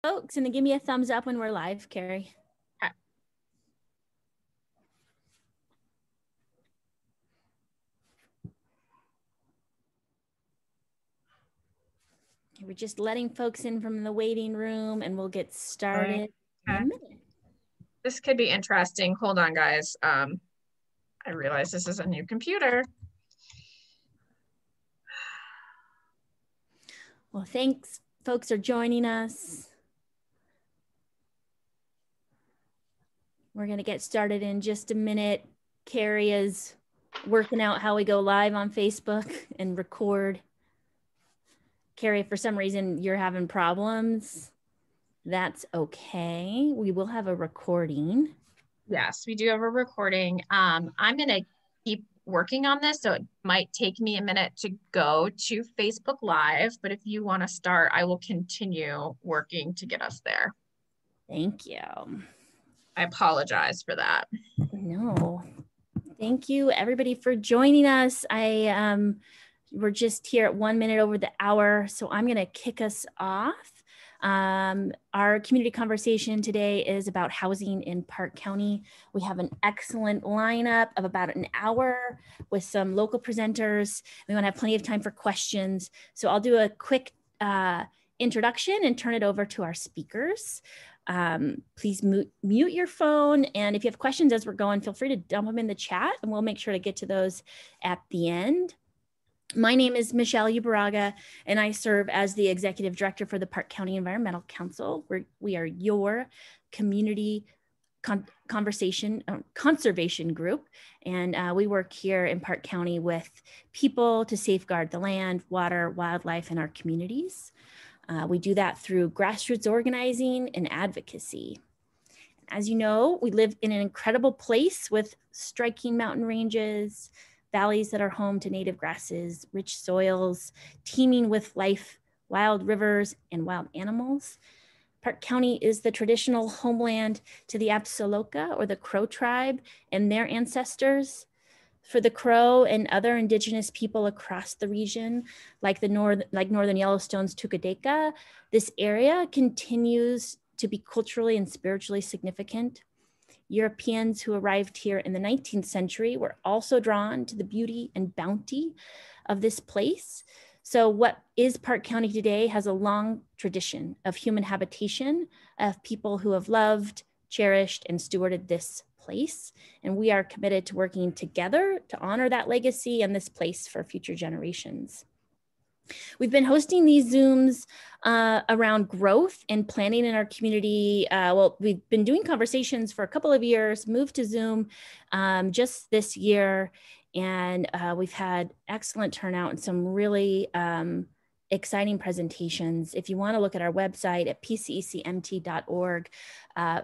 folks, and then give me a thumbs up when we're live, Carrie. Okay. We're just letting folks in from the waiting room, and we'll get started in a minute. This could be interesting. Hold on, guys. I realize this is a new computer. Well, thanks, folks, are joining us. We're going to get started in just a minute. Carrie is working out how we go live on Facebook and record. Carrie, if for some reason you're having problems, that's okay. We will have a recording. Yes, we do have a recording. I'm going to keep working on this, so it might take me a minute to go to Facebook Live, but if you want to start, I will continue working to get us there. Thank you. I apologize for that. No, thank you everybody for joining us. We're just here at 1 minute over the hour, so I'm going to kick us off. Our community conversation today is about housing in Park County. We have an excellent lineup of about an hour with some local presenters. We want to have plenty of time for questions. So I'll do a quick introduction and turn it over to our speakers. Please mute your phone. And if you have questions as we're going, feel free to dump them in the chat and we'll make sure to get to those at the end. My name is Michelle Ubaraga, and I serve as the Executive Director for the Park County Environmental Council. We are your community conservation group, and we work here in Park County with people to safeguard the land, water, wildlife, and our communities. We do that through grassroots organizing and advocacy. As you know, we live in an incredible place with striking mountain ranges, valleys that are home to native grasses, rich soils, teeming with life, wild rivers, and wild animals. Park County is the traditional homeland to the Absaloka or the Crow tribe and their ancestors. For the Crow and other indigenous people across the region, like Northern Yellowstone's Tukadeka, this area continues to be culturally and spiritually significant. Europeans who arrived here in the 19th century were also drawn to the beauty and bounty of this place. So what is Park County today has a long tradition of human habitation, of people who have loved, cherished, and stewarded this place. And we are committed to working together to honor that legacy and this place for future generations. We've been hosting these Zooms around growth and planning in our community. Well, we've been doing conversations for a couple of years, moved to Zoom just this year, and we've had excellent turnout and some really exciting presentations. If you want to look at our website at pcecmt.org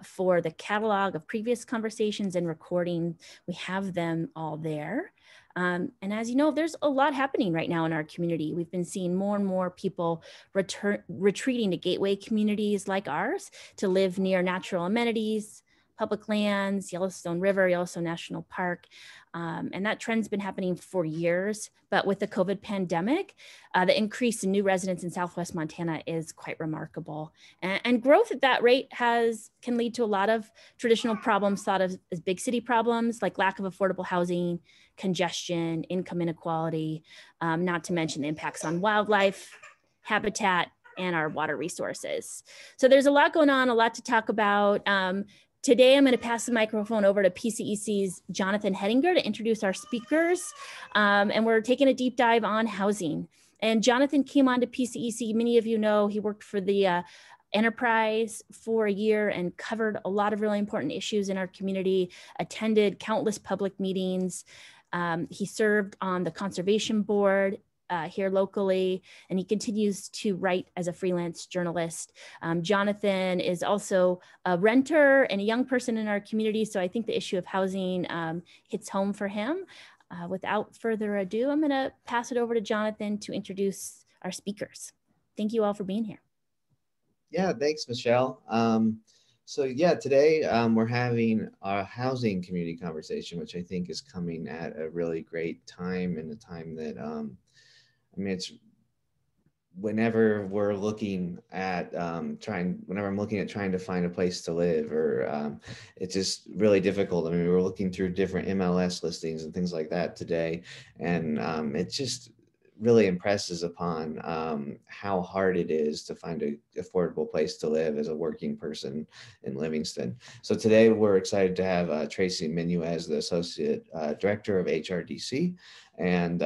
for the catalog of previous conversations and recording, we have them all there. And as you know, there's a lot happening right now in our community. We've been seeing more and more people retreating to gateway communities like ours to live near natural amenities, public lands, Yellowstone River, Yellowstone National Park. And that trend's been happening for years, but with the COVID pandemic, the increase in new residents in Southwest Montana is quite remarkable. And growth at that rate can lead to a lot of traditional problems thought of as big city problems, like lack of affordable housing, congestion, income inequality, not to mention the impacts on wildlife, habitat, and our water resources. So there's a lot going on, a lot to talk about. Today, I'm going to pass the microphone over to PCEC's Jonathan Hettinger to introduce our speakers. And we're taking a deep dive on housing. And Jonathan came on to PCEC. Many of you know he worked for the enterprise for a year and covered a lot of really important issues in our community, attended countless public meetings. He served on the conservation board here locally, and he continues to write as a freelance journalist. Jonathan is also a renter and a young person in our community, so I think the issue of housing hits home for him. Without further ado, I'm going to pass it over to Jonathan to introduce our speakers. Thank you all for being here. Yeah, thanks, Michelle. So yeah, today we're having our housing community conversation, which I think is coming at a really great time, and a time that I mean, whenever we're looking at whenever I'm looking at trying to find a place to live, or it's just really difficult. I mean, we were looking through different MLS listings and things like that today, and it just really impresses upon how hard it is to find an affordable place to live as a working person in Livingston. So today we're excited to have Tracy Menuez, the Associate Director of HRDC, and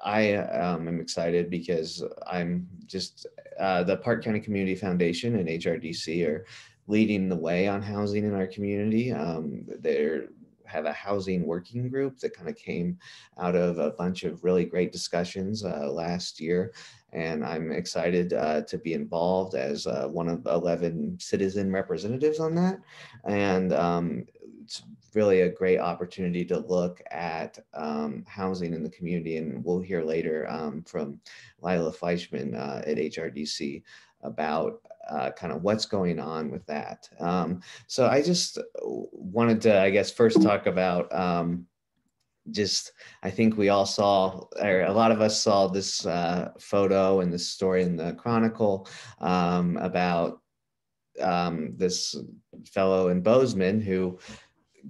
I am excited because I'm just the Park County Community Foundation and HRDC are leading the way on housing in our community. They have a housing working group that kind of came out of a bunch of really great discussions last year. And I'm excited to be involved as one of 11 citizen representatives on that. And it's really a great opportunity to look at housing in the community. And we'll hear later from Lila Fleischman at HRDC about kind of what's going on with that. So I just wanted to, I guess, first talk about I think we all saw, or a lot of us saw this photo and this story in the Chronicle about this fellow in Bozeman who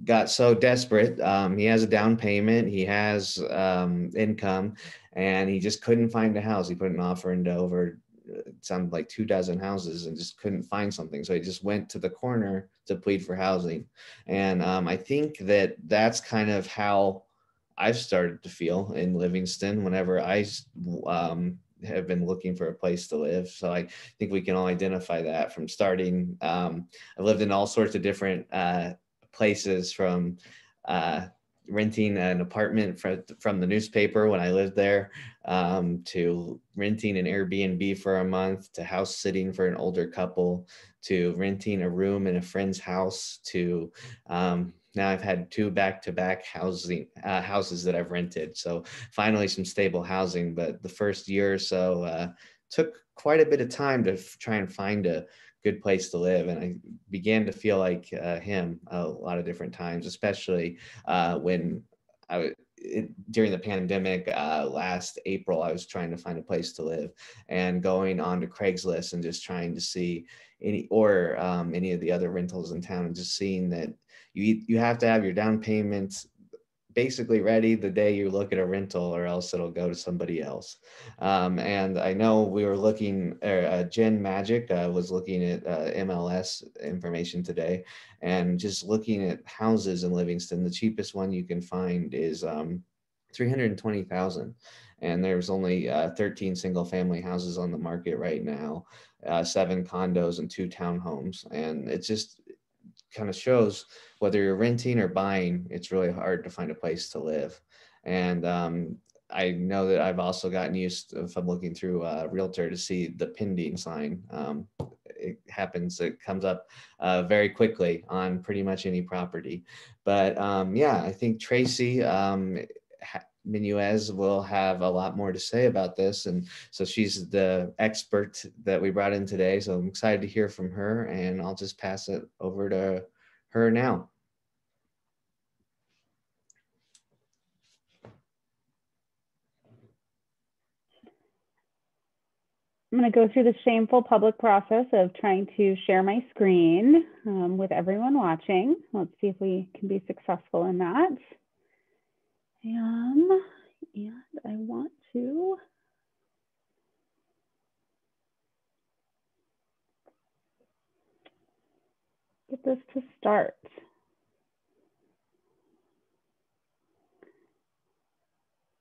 got so desperate. He has a down payment, he has income, and he just couldn't find a house. He put an offer into over, it sounded like 24 houses, and just couldn't find something. So he just went to the corner to plead for housing. And I think that that's kind of how I've started to feel in Livingston whenever I have been looking for a place to live. So I think we can all identify that from starting. I've lived in all sorts of different places, from renting an apartment from the newspaper when I lived there, to renting an Airbnb for a month, to house sitting for an older couple, to renting a room in a friend's house, to now I've had 2 back-to-back houses that I've rented. So finally some stable housing, but the first year or so took quite a bit of time to try and find a good place to live. And I began to feel like him a lot of different times, especially when during the pandemic last April, I was trying to find a place to live and going on to Craigslist and just trying to see any of the other rentals in town, and just seeing that you have to have your down payments basically ready the day you look at a rental, or else it'll go to somebody else. And I know we were looking, Jen Magic was looking at MLS information today, and just looking at houses in Livingston, the cheapest one you can find is 320,000. And there's only 13 single family houses on the market right now, 7 condos and 2 townhomes. And it just kind of shows, whether you're renting or buying, it's really hard to find a place to live. And I know that I've also gotten used, if I'm looking through a realtor, to see the pending sign. It comes up very quickly on pretty much any property. But yeah, I think Tracy Menuez will have a lot more to say about this. And so she's the expert that we brought in today. So I'm excited to hear from her, and I'll just pass it over to her now. I'm going to go through the shameful public process of trying to share my screen with everyone watching. Let's see if we can be successful in that. And I want to get this to start.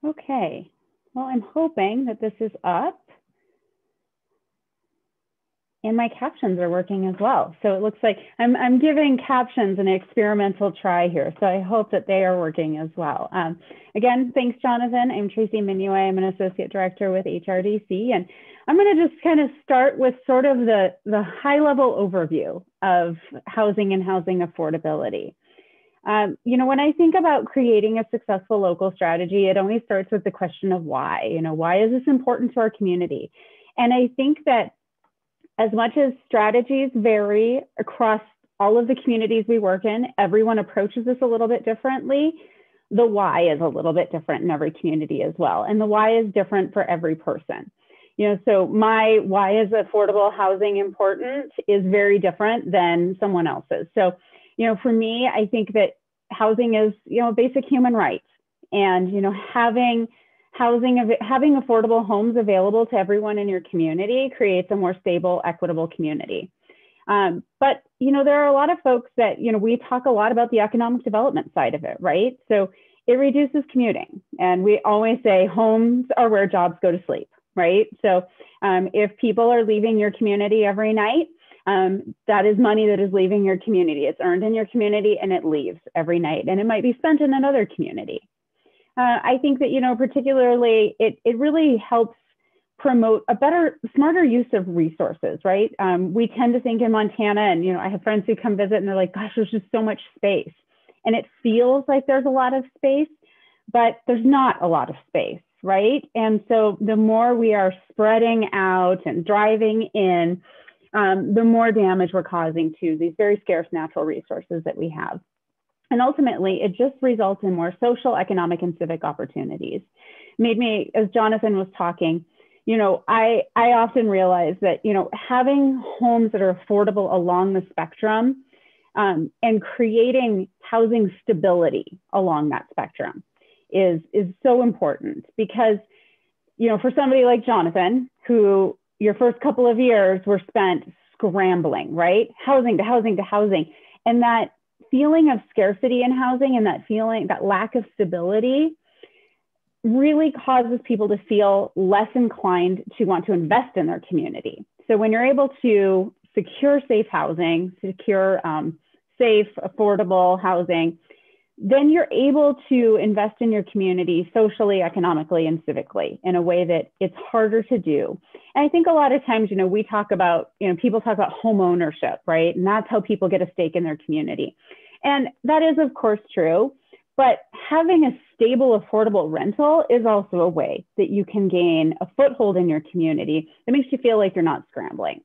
Okay, well, I'm hoping that this is up. And my captions are working as well. So it looks like I'm giving captions an experimental try here. So I hope that they are working as well. Again, thanks, Jonathan. I'm Tracy Menuez. I'm an associate director with HRDC. And I'm going to just kind of start with sort of the high level overview of housing and housing affordability. You know, when I think about creating a successful local strategy, it always starts with the question of why. You know, why is this important to our community? And I think that as much as strategies vary across all of the communities we work in, everyone approaches this a little bit differently. The why is a little bit different in every community as well. And the why is different for every person. So why is affordable housing important is very different than someone else's. So, for me, I think that housing is, a basic human right. And, having affordable homes available to everyone in your community creates a more stable, equitable community. But, there are a lot of folks that, we talk a lot about the economic development side of it, right? So it reduces commuting. And we always say homes are where jobs go to sleep, right? So if people are leaving your community every night, that is money that is leaving your community. It's earned in your community and it leaves every night. And it might be spent in another community. I think that, particularly it really helps promote a better, smarter use of resources, right? We tend to think in Montana, and, I have friends who come visit and they're like, gosh, there's just so much space. And it feels like there's a lot of space, but there's not a lot of space, right? And so the more we are spreading out and driving in, the more damage we're causing to these very scarce natural resources that we have. And ultimately, it just results in more social, economic, and civic opportunities. Made me, as Jonathan was talking, I often realize that, having homes that are affordable along the spectrum and creating housing stability along that spectrum is so important because, for somebody like Jonathan, who your first couple of years were spent scrambling, right? Housing to housing to housing. And that feeling of scarcity in housing and that lack of stability really causes people to feel less inclined to want to invest in their community. So when you're able to secure safe housing, secure safe, affordable housing, then you're able to invest in your community socially, economically, and civically in a way that it's harder to do. And I think a lot of times, we talk about, people talk about home ownership, right? And that's how people get a stake in their community. And that is, of course, true. But having a stable, affordable rental is also a way that you can gain a foothold in your community that makes you feel like you're not scrambling.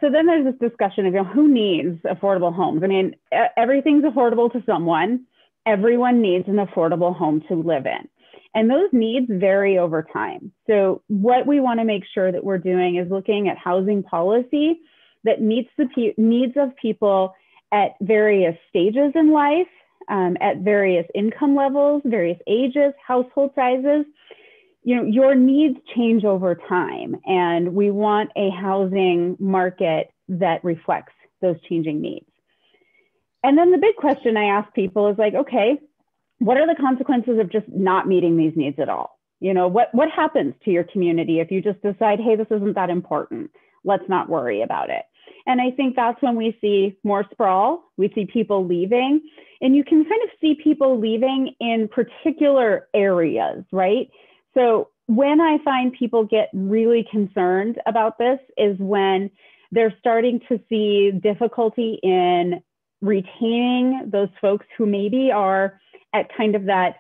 So then there's this discussion of, who needs affordable homes? I mean, everything's affordable to someone. Everyone needs an affordable home to live in. And those needs vary over time. So what we want to make sure that we're doing is looking at housing policy that meets the needs of people at various stages in life, at various income levels, various ages, household sizes. Your needs change over time, and we want a housing market that reflects those changing needs. And then the big question I ask people is like, okay, what are the consequences of just not meeting these needs at all? What happens to your community if you just decide, hey, this isn't that important, let's not worry about it? And I think that's when we see more sprawl, we see people leaving, and you can kind of see people leaving in particular areas, right? So when I find people get really concerned about this is when they're starting to see difficulty in retaining those folks who maybe are at kind of that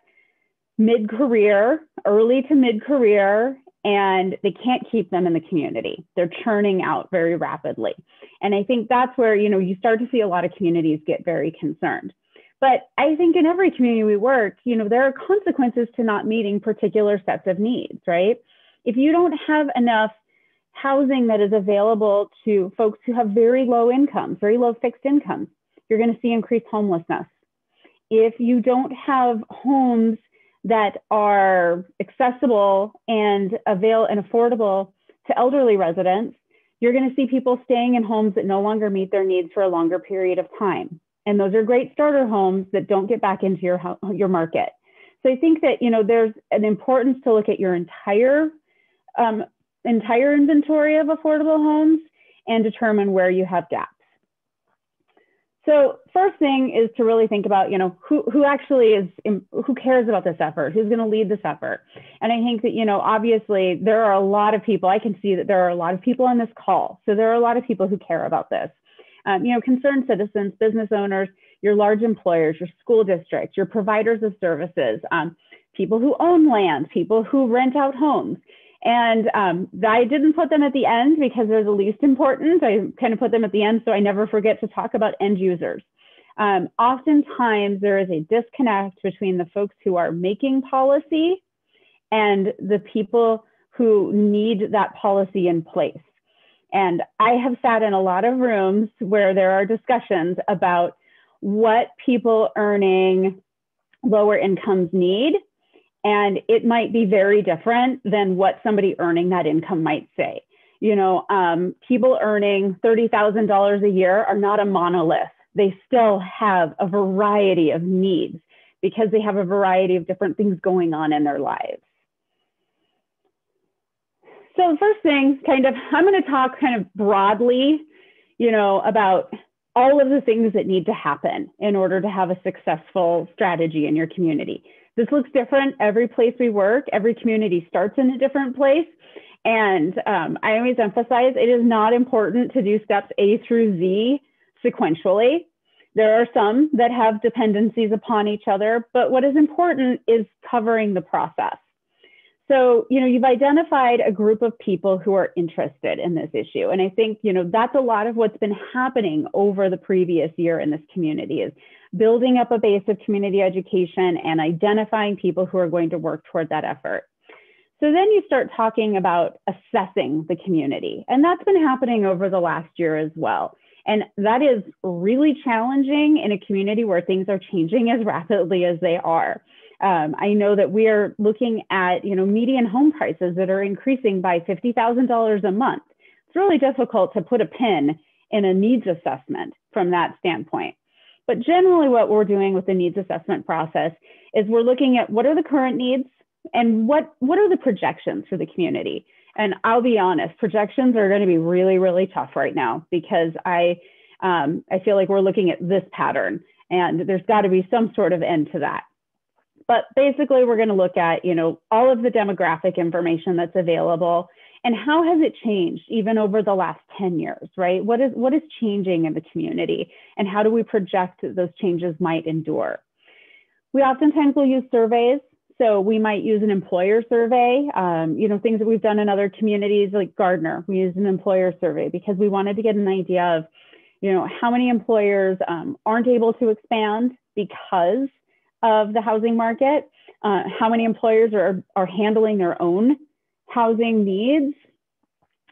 mid-career, early to mid-career, and they can't keep them in the community. They're churning out very rapidly. And I think that's where, you start to see a lot of communities get very concerned. But I think in every community we work, there are consequences to not meeting particular sets of needs, right? If you don't have enough housing that is available to folks who have very low incomes, very low fixed incomes, you're going to see increased homelessness. If you don't have homes that are accessible and affordable to elderly residents, you're going to see people staying in homes that no longer meet their needs for a longer period of time. And those are great starter homes that don't get back into your market. So I think that, there's an importance to look at your entire inventory of affordable homes and determine where you have gaps. So first thing is to really think about, who actually who cares about this effort, who's going to lead this effort. And I think that, obviously there are a lot of people, I can see that there are a lot of people on this call. So there are a lot of people who care about this. Concerned citizens, business owners, your large employers, your school districts, your providers of services, people who own land, people who rent out homes. And I didn't put them at the end because they're the least important. I kind of put them at the end so I never forget to talk about end users. Oftentimes there is a disconnect between the folks who are making policy and the people who need that policy in place. And I have sat in a lot of rooms where there are discussions about what people earning lower incomes need. And it might be very different than what somebody earning that income might say. You know, people earning $30,000 a year are not a monolith. They still have a variety of needs because they have a variety of different things going on in their lives. So the first thing, I'm going to talk kind of broadly, you know, about all of the things that need to happen in order to have a successful strategy in your community. This looks different every place we work. Every community starts in a different place. And I always emphasize it is not important to do steps A through Z sequentially. There are some that have dependencies upon each other, but what is important is covering the process. So, you know, you've identified a group of people who are interested in this issue. And I think, you know, that's a lot of what's been happening over the previous year in this community is building up a base of community education and identifying people who are going to work toward that effort. So then you start talking about assessing the community. And that's been happening over the last year as well. And that is really challenging in a community where things are changing as rapidly as they are. I know that we are looking at, you know, median home prices that are increasing by $50,000 a month. It's really difficult to put a pin in a needs assessment from that standpoint. But generally what we're doing with the needs assessment process is we're looking at what are the current needs and what are the projections for the community. And I'll be honest, projections are going to be really, really tough right now because I feel like we're looking at this pattern and there's got to be some sort of end to that. But basically, we're going to look at, you know, all of the demographic information that's available and how has it changed even over the last 10 years, right? What is changing in the community and how do we project that those changes might endure? We oftentimes will use surveys. So we might use an employer survey, you know, things that we've done in other communities like Gardner, we used an employer survey because we wanted to get an idea of, you know, how many employers aren't able to expand because of the housing market, how many employers are handling their own housing needs.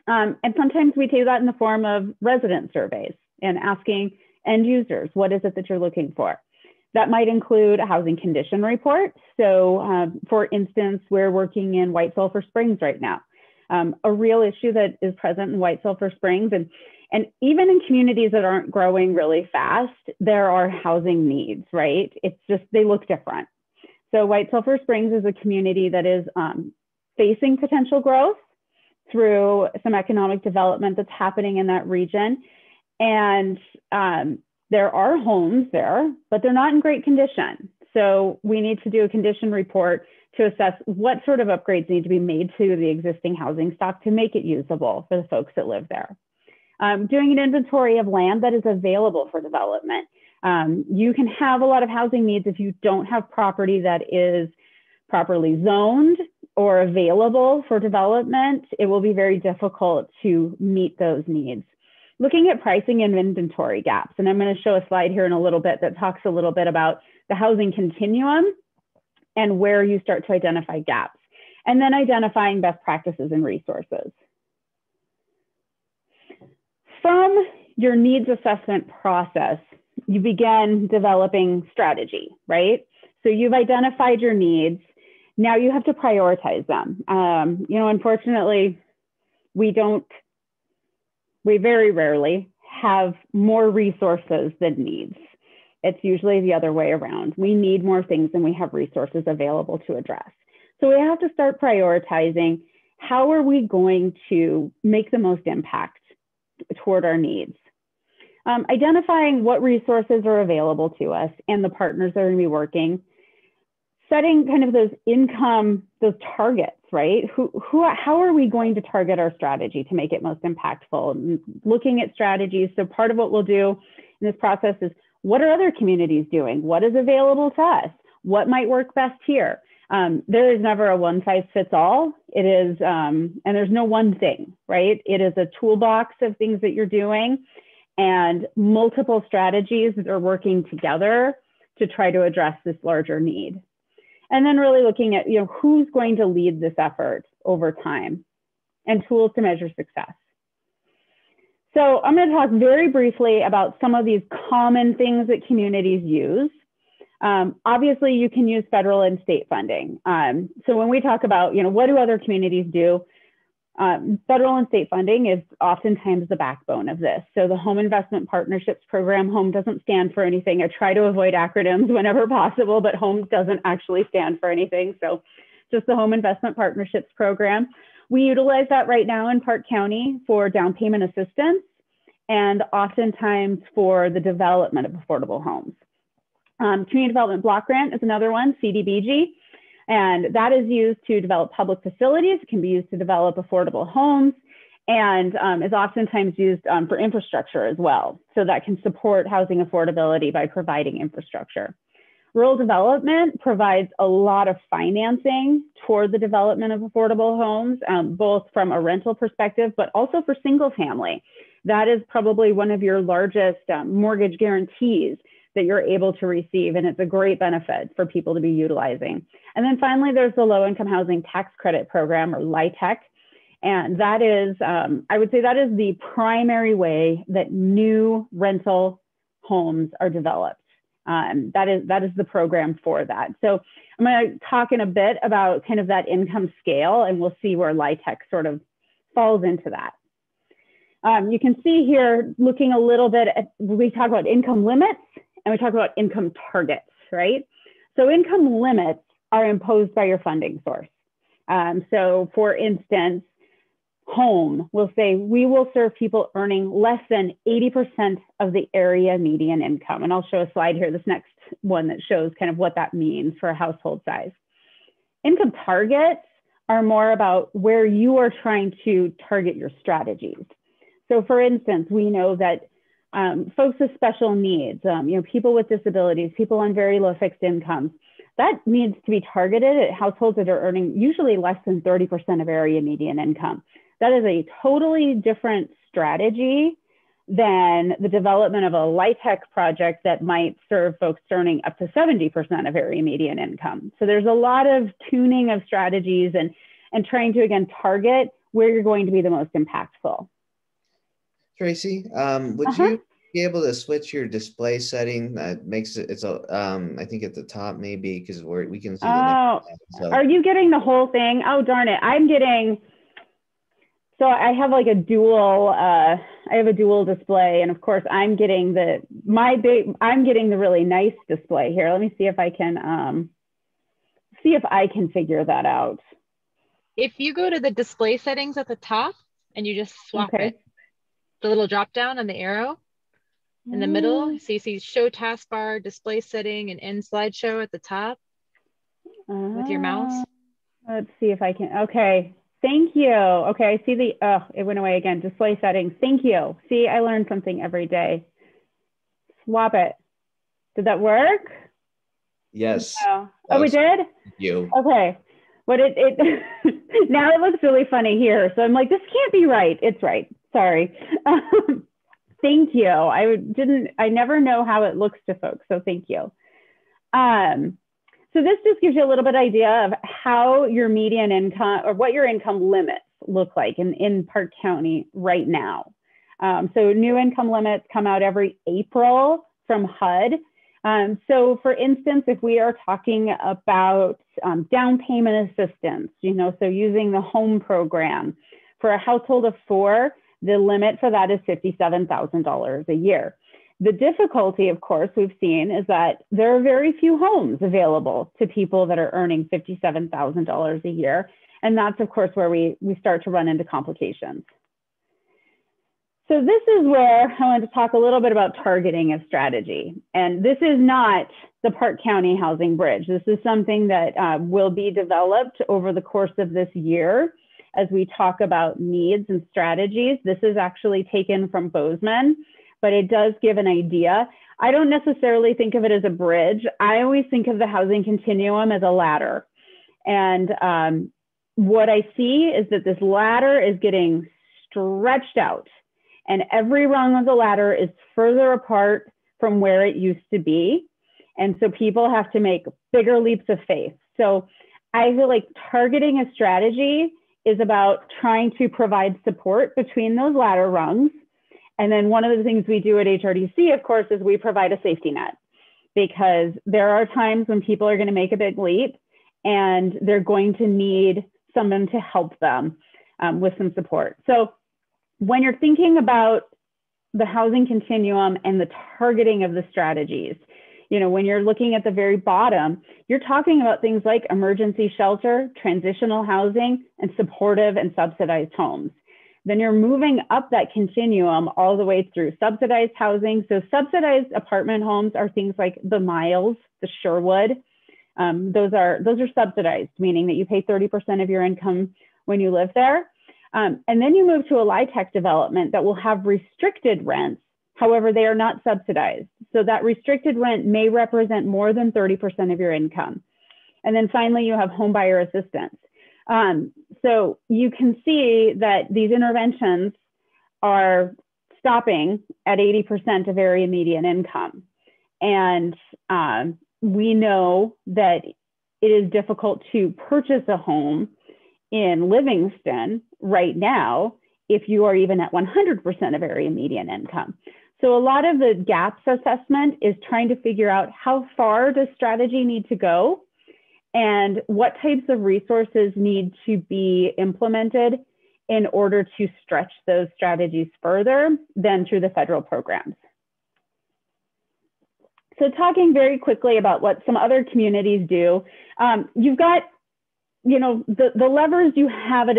And sometimes we do that in the form of resident surveys and asking end users, what is it that you're looking for? That might include a housing condition report. So for instance, we're working in White Sulphur Springs right now. A real issue that is present in White Sulphur Springs and even in communities that aren't growing really fast, there are housing needs, right? It's just, they look different. So White Sulphur Springs is a community that is facing potential growth through some economic development that's happening in that region. And there are homes there, but they're not in great condition. So we need to do a condition report to assess what sort of upgrades need to be made to the existing housing stock to make it usable for the folks that live there. Doing an inventory of land that is available for development. You can have a lot of housing needs if you don't have property that is properly zoned or available for development. It will be very difficult to meet those needs. Looking at pricing and inventory gaps. And I'm going to show a slide here in a little bit that talks a little bit about the housing continuum and where you start to identify gaps. And then identifying best practices and resources. From your needs assessment process, you begin developing strategy, right? So you've identified your needs. Now you have to prioritize them. You know, unfortunately, we very rarely have more resources than needs. It's usually the other way around. We need more things than we have resources available to address. So we have to start prioritizing how are we going to make the most impact toward our needs. Identifying what resources are available to us and the partners that are going to be working. Setting kind of those targets, right? How are we going to target our strategy to make it most impactful? And looking at strategies. So part of what we'll do in this process is what are other communities doing? What is available to us? What might work best here? There is never a one size fits all. It is, and there's no one thing, right? It is a toolbox of things that you're doing and multiple strategies that are working together to try to address this larger need. And then really looking at, you know, who's going to lead this effort over time, and tools to measure success. So I'm going to talk very briefly about some of these common things that communities use. Obviously, you can use federal and state funding. So when we talk about, what do other communities do? Federal and state funding is oftentimes the backbone of this. So the Home Investment Partnerships Program, HOME doesn't stand for anything. I try to avoid acronyms whenever possible, but HOME doesn't actually stand for anything. So just the Home Investment Partnerships Program. We utilize that right now in Park County for down payment assistance and oftentimes for the development of affordable homes. Community Development Block Grant is another one, CDBG, and that is used to develop public facilities. It can be used to develop affordable homes and is oftentimes used for infrastructure as well. So that can support housing affordability by providing infrastructure. Rural development provides a lot of financing toward the development of affordable homes, both from a rental perspective, but also for single family. That is probably one of your largest mortgage guarantees that you're able to receive, and it's a great benefit for people to be utilizing. And then finally, there's the Low Income Housing Tax Credit Program, or LIHTC, and that is, I would say that is the primary way that new rental homes are developed. That is the program for that. So I'm going to talk in a bit about kind of that income scale, and we'll see where LIHTC sort of falls into that. You can see here, looking a little bit at, we talk about income limits and we talk about income targets, right? So income limits are imposed by your funding source. So for instance, HOME will say, we will serve people earning less than 80% of the area median income. And I'll show a slide here, this next one that shows kind of what that means for a household size. Income targets are more about where you are trying to target your strategies. So for instance, we know that folks with special needs, people with disabilities, people on very low fixed incomes, that needs to be targeted at households that are earning usually less than 30% of area median income. That is a totally different strategy than the development of a LIHTC project that might serve folks earning up to 70% of area median income. So there's a lot of tuning of strategies and trying to, again, target where you're going to be the most impactful. Tracy, would you be able to switch your display setting? That makes it, I think at the top maybe, because we can see the next slide, so. Are you getting the whole thing? Oh, darn it. I'm getting, so I have like a dual, I have a dual display, and of course I'm getting I'm getting the really nice display here. Let me see if I can figure that out. If you go to the display settings at the top and you just swap it, the little drop down on the arrow in the middle, so you see show taskbar, display setting, and end slideshow at the top with your mouse. Let's see if I can, okay. Thank you. Okay, I see the, it went away again, display settings. Thank you. See, I learn something every day. Swap it. Did that work? Yes. Oh, we did? You. Okay. But it now it looks really funny here. So I'm like, this can't be right. It's right. Sorry. Thank you. I never know how it looks to folks. So thank you. So this just gives you a little bit idea of how your median income or what your income limits look like in Park County right now. So new income limits come out every April from HUD. So for instance, if we are talking about down payment assistance, so using the HOME program for a household of 4, the limit for that is $57,000 a year. The difficulty, of course, we've seen is that there are very few homes available to people that are earning $57,000 a year. And that's, of course, where we start to run into complications. So this is where I want to talk a little bit about targeting a strategy. And this is not the Park County Housing Bridge. This is something that will be developed over the course of this year as we talk about needs and strategies. This is actually taken from Bozeman, but it does give an idea. I don't necessarily think of it as a bridge. I always think of the housing continuum as a ladder. And what I see is that this ladder is getting stretched out, and every rung of the ladder is further apart from where it used to be. And so people have to make bigger leaps of faith. So I feel like targeting a strategy is about trying to provide support between those ladder rungs. And then one of the things we do at HRDC, of course, is we provide a safety net, because there are times when people are going to make a big leap and they're going to need someone to help them with some support. So when you're thinking about the housing continuum and the targeting of the strategies, you know, when you're looking at the very bottom, you're talking about things like emergency shelter, transitional housing, and supportive and subsidized homes. Then you're moving up that continuum all the way through subsidized housing. So subsidized apartment homes are things like the Miles, the Sherwood. Those are subsidized, meaning that you pay 30% of your income when you live there. And then you move to a LIHTC development that will have restricted rents. However, they are not subsidized. So that restricted rent may represent more than 30% of your income. And then finally, you have home buyer assistance. So you can see that these interventions are stopping at 80% of area median income. And we know that it is difficult to purchase a home in Livingston right now if you are even at 100% of area median income. So a lot of the gaps assessment is trying to figure out how far does strategy need to go and what types of resources need to be implemented in order to stretch those strategies further than through the federal programs. So talking very quickly about what some other communities do, you've got, you know, the levers you have at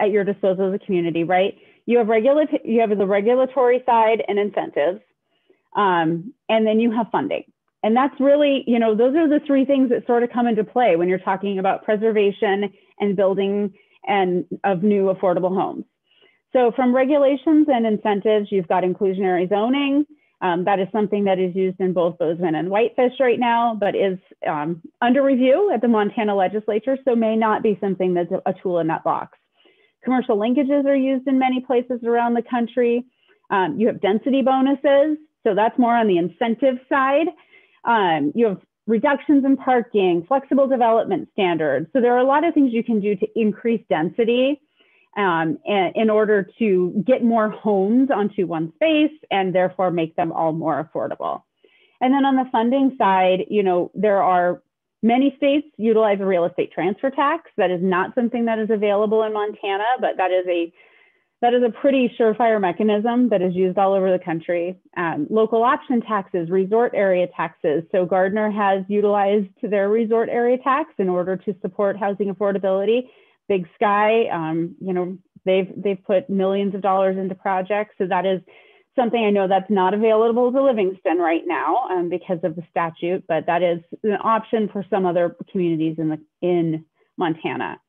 your disposal as a community, right? You have the regulatory side and incentives, and then you have funding. And that's really, you know, those are the three things that sort of come into play when you're talking about preservation and building of new affordable homes. So from regulations and incentives, you've got inclusionary zoning. That is something that is used in both Bozeman and Whitefish right now, but is under review at the Montana legislature, so may not be something that's a tool in that box. Commercial linkages are used in many places around the country. You have density bonuses, so that's more on the incentive side. You have reductions in parking, flexible development standards. So there are a lot of things you can do to increase density in order to get more homes onto one space and therefore make them all more affordable. And then on the funding side, you know, there are many states utilize a real estate transfer tax. That is not something that is available in Montana, but that is a pretty surefire mechanism that is used all over the country. Local option taxes, resort area taxes. So Gardner has utilized their resort area tax in order to support housing affordability. Big Sky, you know, they've put millions of dollars into projects. So that is something I know that's not available to Livingston right now because of the statute, but that is an option for some other communities in Montana.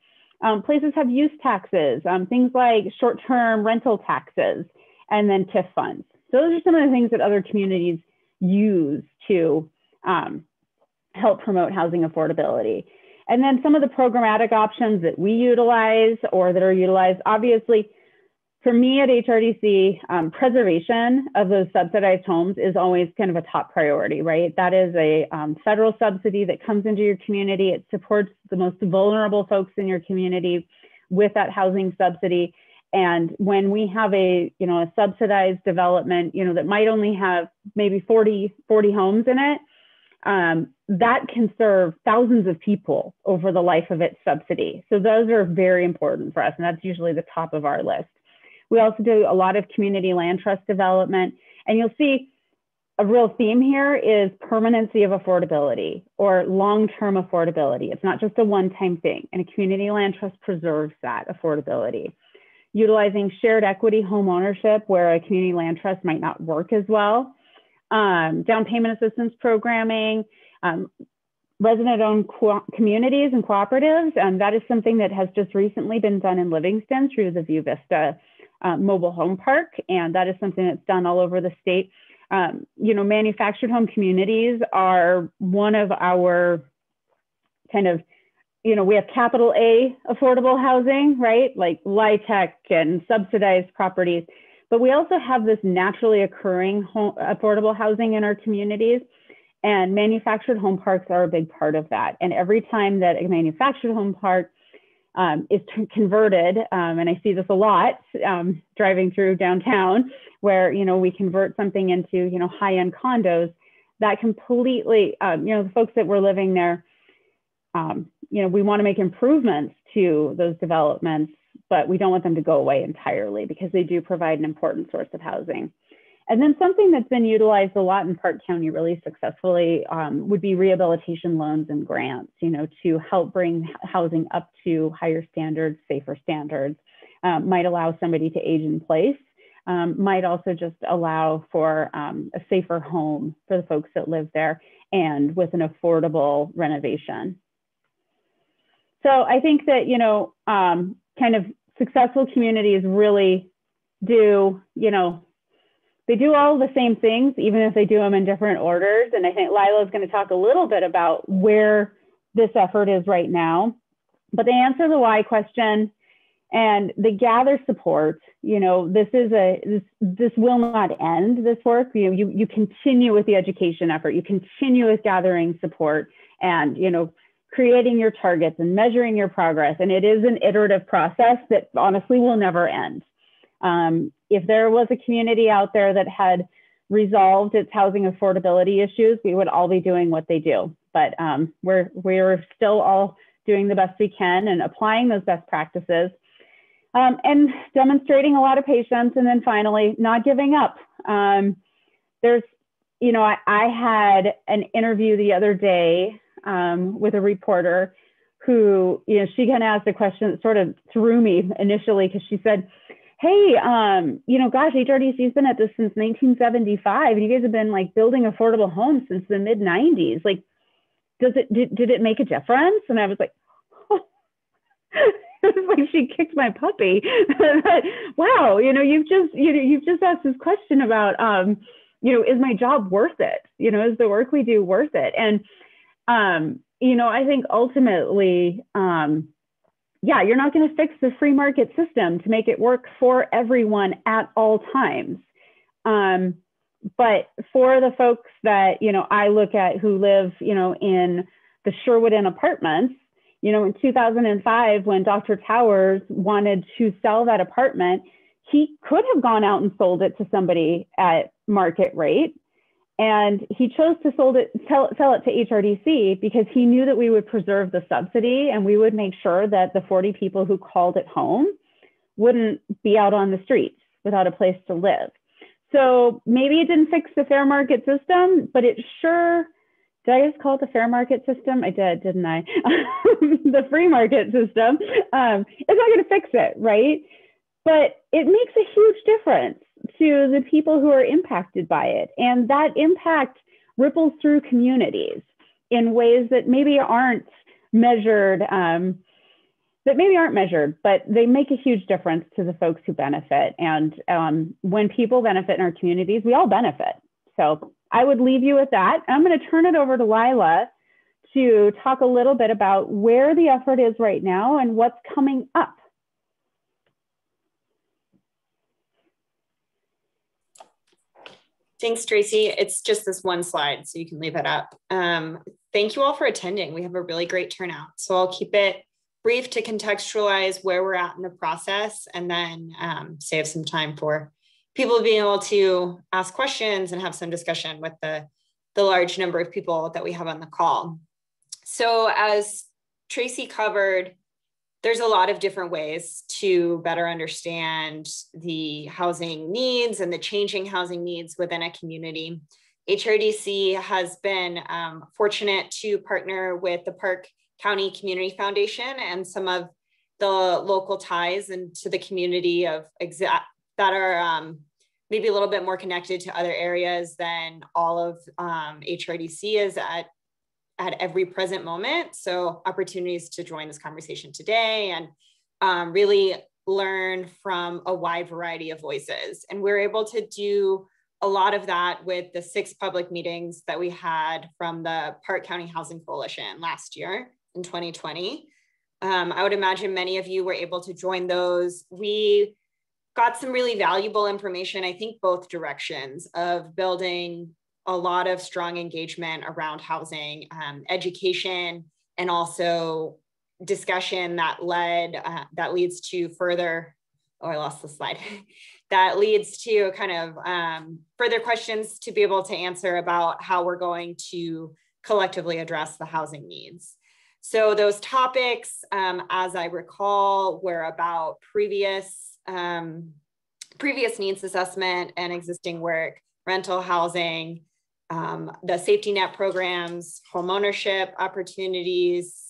Places have use taxes, things like short-term rental taxes, and then TIF funds. So those are some of the things that other communities use to help promote housing affordability. And then some of the programmatic options that we utilize or that are utilized, obviously, for me at HRDC, preservation of those subsidized homes is always kind of a top priority, right? That is a federal subsidy that comes into your community. It supports the most vulnerable folks in your community with that housing subsidy. And when we have a subsidized development, you know, that might only have maybe 40 homes in it, that can serve thousands of people over the life of its subsidy. So those are very important for us, and that's usually the top of our list. We also do a lot of community land trust development, and you'll see a real theme here is permanency of affordability or long-term affordability. It's not just a one-time thing, and a community land trust preserves that affordability. Utilizing shared equity home ownership where a community land trust might not work as well. Down payment assistance programming, resident-owned communities and cooperatives. That is something that has just recently been done in Livingston through the View Vista mobile home park, and that is something that's done all over the state. You know, manufactured home communities are one of our kind of, you know, we have capital A affordable housing, right? Like LIHTC and subsidized properties. But we also have this naturally occurring affordable housing in our communities, and manufactured home parks are a big part of that. And every time that a manufactured home park is converted, and I see this a lot driving through downtown, where, you know, we convert something into, you know, high-end condos, that completely, you know, the folks that were living there, you know, we want to make improvements to those developments, but we don't want them to go away entirely, because they do provide an important source of housing. And then something that's been utilized a lot in Park County really successfully would be rehabilitation loans and grants, you know, to help bring housing up to higher standards, safer standards, might allow somebody to age in place, might also just allow for a safer home for the folks that live there, and with an affordable renovation. So I think that, you know, kind of successful communities really do, you know, they do all the same things, even if they do them in different orders. And I think Lila is going to talk a little bit about where this effort is right now, but they answer the why question and they gather support. You know, this will not end, this work. You know, you continue with the education effort, you continue with gathering support, and, you know, creating your targets and measuring your progress. And it is an iterative process that honestly will never end. If there was a community out there that had resolved its housing affordability issues, we would all be doing what they do. But we're still all doing the best we can and applying those best practices, and demonstrating a lot of patience. And then finally, not giving up. There's, you know, I had an interview the other day with a reporter who, you know, she kind of asked a question that sort of threw me initially, because she said, hey, you know, gosh, HRDC's been at this since 1975, and you guys have been like building affordable homes since the mid 90s. Like, did it make a difference? And I was like, oh. It was like she kicked my puppy. Wow, you know, you've just asked this question about, you know, is my job worth it? You know, is the work we do worth it? And, you know, I think ultimately, yeah, you're not going to fix the free market system to make it work for everyone at all times. But for the folks that, you know, I look at who live, you know, in the Sherwood Inn apartments, you know, in 2005, when Dr. Towers wanted to sell that apartment, he could have gone out and sold it to somebody at market rate. And he chose to sell it to HRDC because he knew that we would preserve the subsidy and we would make sure that the 40 people who called it home wouldn't be out on the streets without a place to live. So maybe it didn't fix the fair market system, but it sure, did I just call it the fair market system? I did, didn't I? The free market system. It's not going to fix it, right? But it makes a huge difference to the people who are impacted by it. And that impact ripples through communities in ways that maybe aren't measured, but they make a huge difference to the folks who benefit. And when people benefit in our communities, we all benefit. So I would leave you with that. I'm going to turn it over to Lila to talk a little bit about where the effort is right now and what's coming up. Thanks, Tracy. It's just this one slide, so you can leave it up. Thank you all for attending. We have a really great turnout. So I'll keep it brief to contextualize where we're at in the process, and then save some time for people being able to ask questions and have some discussion with the large number of people that we have on the call. So as Tracy covered, there's a lot of different ways to better understand the housing needs and the changing housing needs within a community. HRDC has been fortunate to partner with the Park County Community Foundation and some of the local ties into the community of that are maybe a little bit more connected to other areas than all of HRDC is at every present moment. So opportunities to join this conversation today and really learn from a wide variety of voices. And we're able to do a lot of that with the 6 public meetings that we had from the Park County Housing Coalition last year in 2020. I would imagine many of you were able to join those. We got some really valuable information, I think both directions, of building a lot of strong engagement around housing, education, and also discussion that leads to further, oh, I lost the slide, that leads to kind of further questions to be able to answer about how we're going to collectively address the housing needs. So those topics, as I recall, were about previous needs assessment and existing work, rental housing, the safety net programs, homeownership opportunities,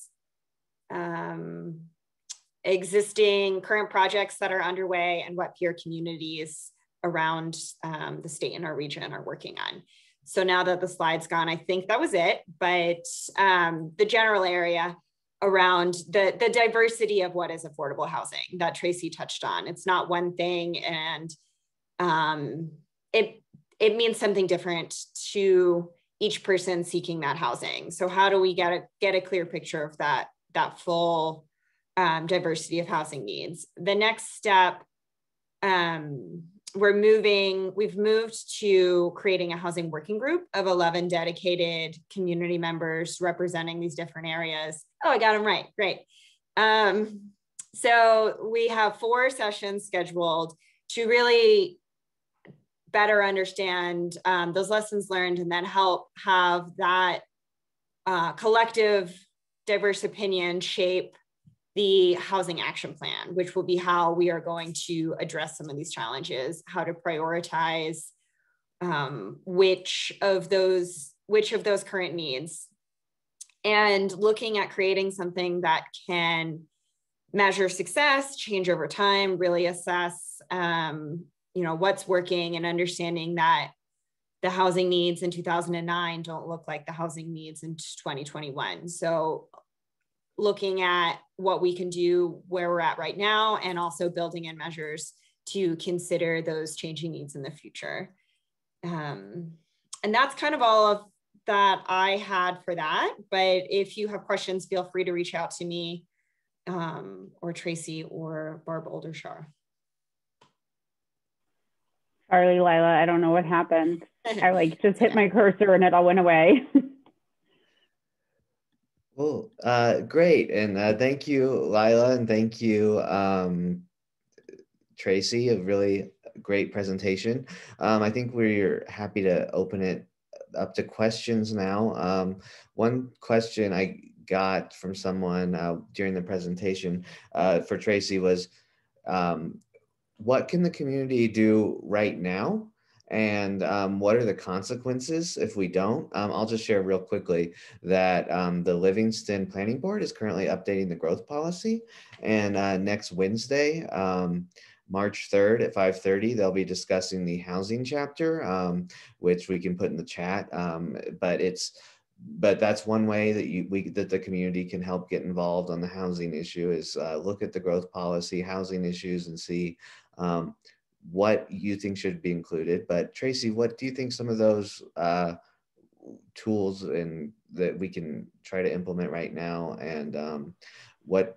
existing current projects that are underway, and what peer communities around the state and our region are working on. So now that the slide's gone, I think that was it, but the general area around the diversity of what is affordable housing that Tracy touched on. It's not one thing, and it means something different to each person seeking that housing. So how do we get a clear picture of that full diversity of housing needs? The next step, we've moved to creating a housing working group of 11 dedicated community members representing these different areas. Oh, I got them right, great. So we have 4 sessions scheduled to really better understand those lessons learned, and then help have that collective diverse opinion shape the housing action plan, which will be how we are going to address some of these challenges, how to prioritize which of those current needs, and looking at creating something that can measure success, change over time, really assess what's working, and understanding that the housing needs in 2009 don't look like the housing needs in 2021. So looking at what we can do where we're at right now, and also building in measures to consider those changing needs in the future. And that's kind of all of that I had for that. But if you have questions, feel free to reach out to me or Tracy or Barb Oldershaw. Sorry, Lila, I don't know what happened. I just hit my cursor and it all went away. Well, great. And thank you, Lila, and thank you, Tracy, a really great presentation. I think we're happy to open it up to questions now. One question I got from someone during the presentation for Tracy was, what can the community do right now? And what are the consequences if we don't? I'll just share real quickly that the Livingston Planning Board is currently updating the growth policy. And next Wednesday, March 3rd at 5:30, they'll be discussing the housing chapter, which we can put in the chat. But that's one way that the community can help get involved on the housing issue, is look at the growth policy, housing issues, and see what you think should be included. But Tracy, what do you think some of those tools and that we can try to implement right now, and what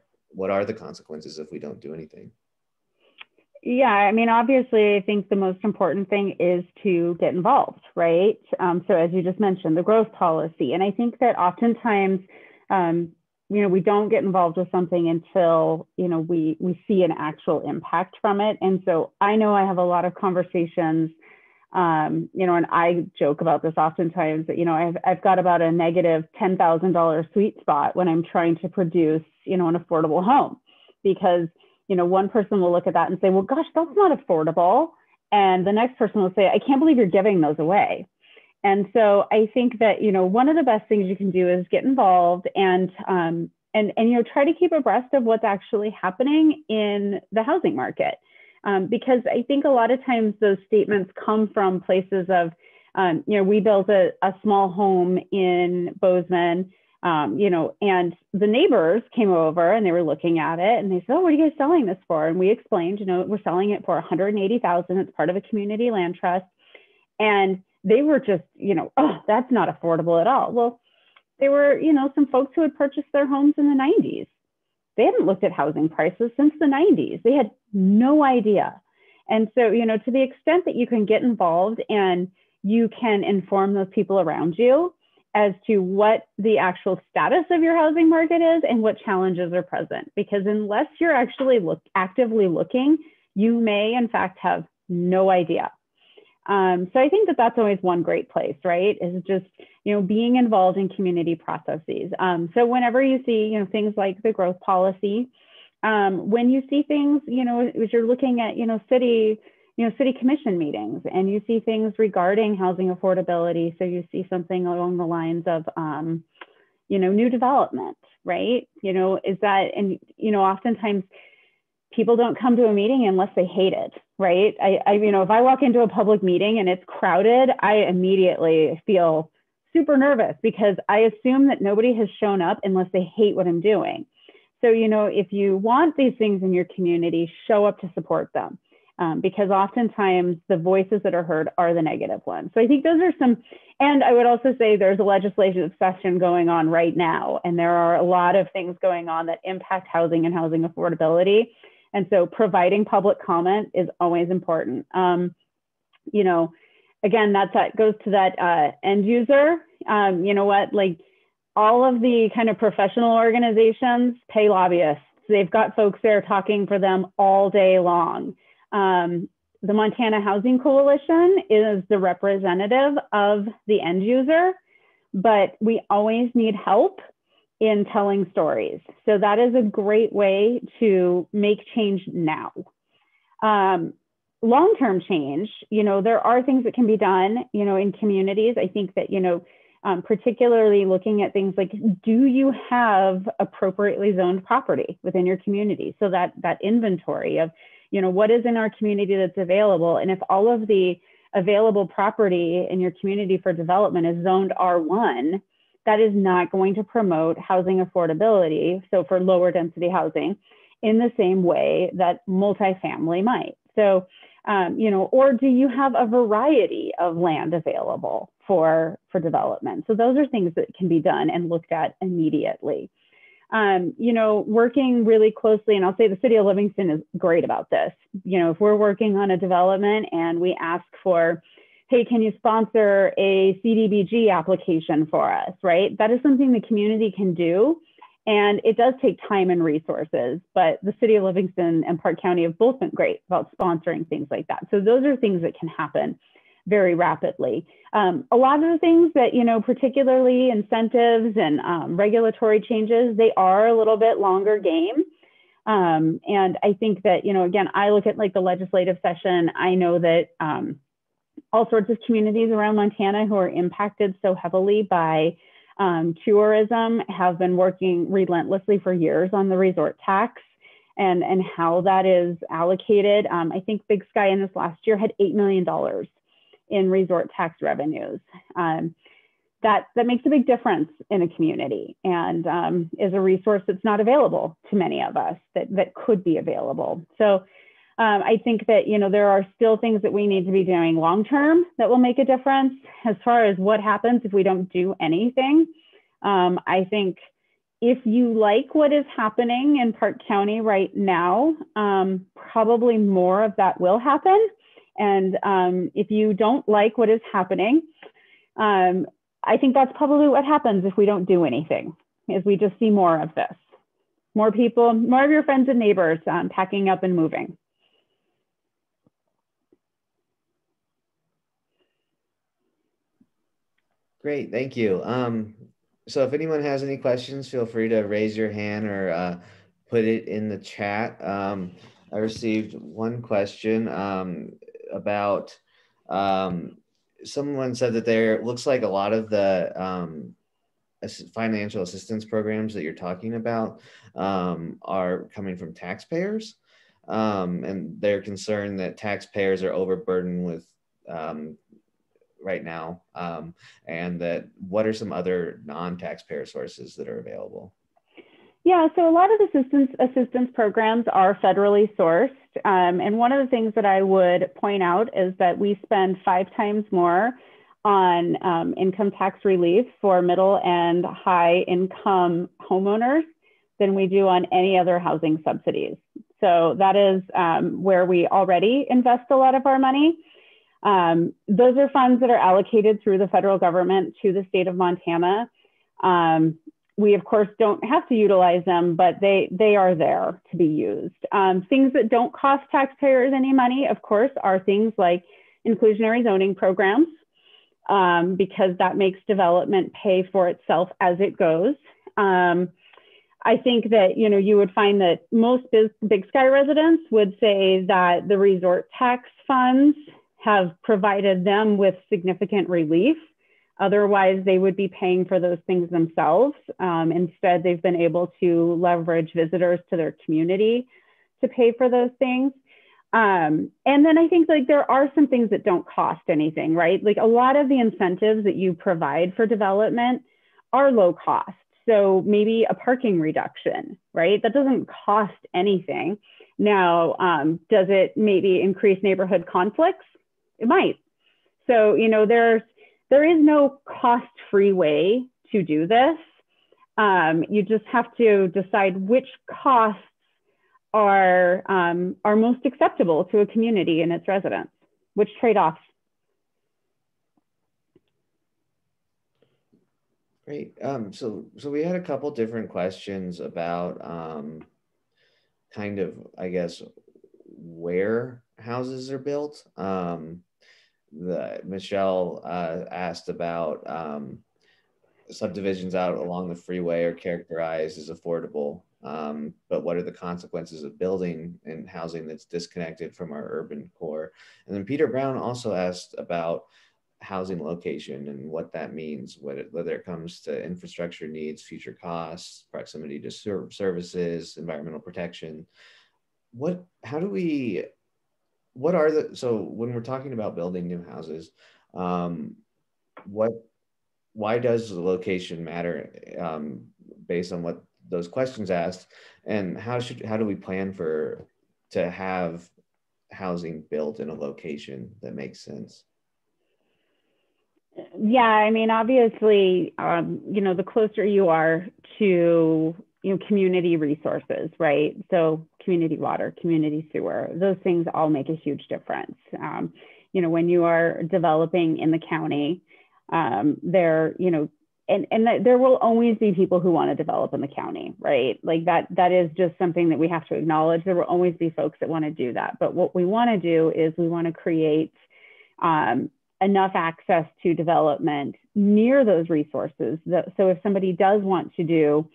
are the consequences if we don't do anything? Yeah, I mean, obviously, I think the most important thing is to get involved, right? So as you just mentioned, the growth policy. And I think that oftentimes, we don't get involved with something until, we see an actual impact from it. And so I know I have a lot of conversations, and I joke about this oftentimes, that, I've got about a negative $10,000 sweet spot when I'm trying to produce, an affordable home, because one person will look at that and say, well, gosh, that's not affordable. And the next person will say, I can't believe you're giving those away. And so I think that, one of the best things you can do is get involved and try to keep abreast of what's actually happening in the housing market. Because I think a lot of times those statements come from places of, we built a small home in Bozeman, and the neighbors came over and they were looking at it and they said, oh, what are you guys selling this for? And we explained, we're selling it for $180,000. It's part of a community land trust. And they were just, oh, that's not affordable at all. Well, there were, some folks who had purchased their homes in the 90s. They hadn't looked at housing prices since the 90s. They had no idea. And so, to the extent that you can get involved and you can inform those people around you, as to what the actual status of your housing market is and what challenges are present. Because unless you're actually actively looking, you may in fact have no idea. So I think that that's always one great place, right? Is just, being involved in community processes. So whenever you see, things like the growth policy, when you see things, as you're looking at, city commission meetings and you see things regarding housing affordability. So you see something along the lines of, new development, right? Is that, and, oftentimes people don't come to a meeting unless they hate it, right? If I walk into a public meeting and it's crowded, I immediately feel super nervous because I assume that nobody has shown up unless they hate what I'm doing. So, if you want these things in your community, show up to support them. Because oftentimes the voices that are heard are the negative ones. So I think those are some, and I would also say there's a legislative session going on right now, and there are a lot of things going on that impact housing and housing affordability. And so providing public comment is always important. Again, that goes to that end user. Like all of the kind of professional organizations pay lobbyists. They've got folks there talking for them all day long. The Montana Housing Coalition is the representative of the end user, but we always need help in telling stories. So that is a great way to make change now. Long-term change, there are things that can be done, in communities. I think that, particularly looking at things like, do you have appropriately zoned property within your community? So that inventory of, what is in our community that's available? And if all of the available property in your community for development is zoned R1, that is not going to promote housing affordability. So for lower density housing in the same way that multifamily might. So, or do you have a variety of land available for development? So those are things that can be done and looked at immediately. Working really closely, and I'll say the city of Livingston is great about this. If we're working on a development and we ask for, hey, can you sponsor a CDBG application for us, right? That is something the community can do. And it does take time and resources, but the city of Livingston and Park County have both been great about sponsoring things like that. So those are things that can happen very rapidly. A lot of the things that, particularly incentives and regulatory changes, they are a little bit longer game. And I think that, again, I look at like the legislative session. I know that all sorts of communities around Montana who are impacted so heavily by tourism have been working relentlessly for years on the resort tax and how that is allocated. I think Big Sky in this last year had $8 million in resort tax revenues. That makes a big difference in a community and is a resource that's not available to many of us that could be available. So I think that, there are still things that we need to be doing long-term that will make a difference. As far as what happens if we don't do anything, I think if you like what is happening in Park County right now, probably more of that will happen. And if you don't like what is happening, I think that's probably what happens if we don't do anything, is we just see more of this. More people, more of your friends and neighbors packing up and moving. Great, thank you. So if anyone has any questions, feel free to raise your hand or put it in the chat. I received one question about someone said that there looks like a lot of the financial assistance programs that you're talking about are coming from taxpayers, and they're concerned that taxpayers are overburdened with right now, and that what are some other non-taxpayer sources that are available? Yeah, so a lot of assistance programs are federally sourced. And one of the things that I would point out is that we spend 5 times more on income tax relief for middle and high income homeowners than we do on any other housing subsidies. So that is where we already invest a lot of our money. Those are funds that are allocated through the federal government to the state of Montana. We, of course, don't have to utilize them, but they are there to be used. Things that don't cost taxpayers any money, of course, are things like inclusionary zoning programs, because that makes development pay for itself as it goes. I think that, you know, you would find that most Big Sky residents would say that the resort tax funds have provided them with significant relief. Otherwise, they would be paying for those things themselves. Instead, they've been able to leverage visitors to their community to pay for those things. And then I think like there are some things that don't cost anything, right? Like a lot of the incentives that you provide for development are low cost. So maybe a parking reduction, right? That doesn't cost anything. Now, does it maybe increase neighborhood conflicts? It might. So, you know, there is no cost-free way to do this. You just have to decide which costs are most acceptable to a community and its residents, which trade-offs. Great. So we had a couple different questions about kind of, I guess, where houses are built. Michelle asked about subdivisions out along the freeway are characterized as affordable, but what are the consequences of building and housing that's disconnected from our urban core? And then Peter Brown also asked about housing location and what that means, whether it comes to infrastructure needs, future costs, proximity to services, environmental protection. So when we're talking about building new houses, why does the location matter, based on what those questions asked, and how do we plan to have housing built in a location that makes sense? Yeah, I mean, obviously, you know, the closer you are to, you know, community resources, right? So community water, community sewer, those things all make a huge difference. You know, when you are developing in the county, there, you know, and there will always be people who want to develop in the county, right? Like that is just something that we have to acknowledge. There will always be folks that want to do that. But what we want to do is we want to create enough access to development near those resources. So if somebody does want to do,